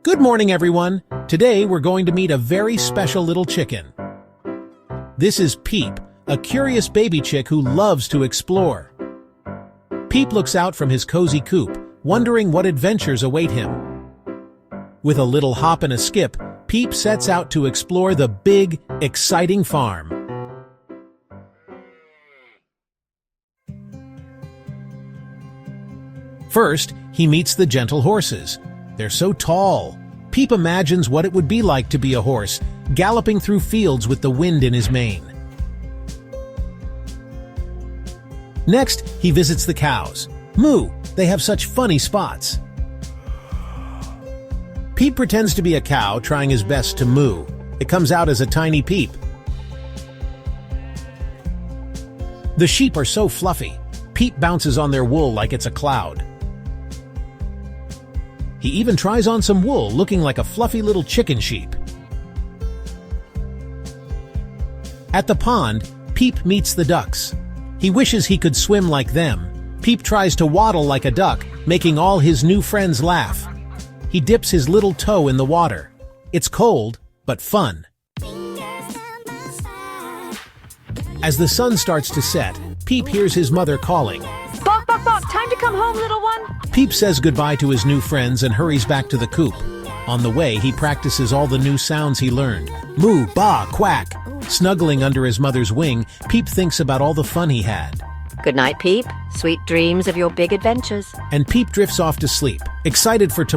Good morning, everyone. Today we're going to meet a very special little chicken. This is Peep, a curious baby chick who loves to explore. Peep looks out from his cozy coop, wondering what adventures await him. With a little hop and a skip, Peep sets out to explore the big, exciting farm. First, he meets the gentle horses. They're so tall. Peep imagines what it would be like to be a horse, galloping through fields with the wind in his mane. Next, he visits the cows. Moo! They have such funny spots. Peep pretends to be a cow, trying his best to moo. It comes out as a tiny peep. The sheep are so fluffy. Peep bounces on their wool like it's a cloud. He even tries on some wool, looking like a fluffy little chicken sheep. At the pond, Peep meets the ducks. He wishes he could swim like them. Peep tries to waddle like a duck, making all his new friends laugh. He dips his little toe in the water. It's cold, but fun. As the sun starts to set, Peep hears his mother calling. Bok, bok, bok, time to come home, little one. Peep says goodbye to his new friends and hurries back to the coop. On the way, he practices all the new sounds he learned. Moo, ba, quack. Snuggling under his mother's wing, Peep thinks about all the fun he had. Good night, Peep. Sweet dreams of your big adventures. And Peep drifts off to sleep, excited for tomorrow.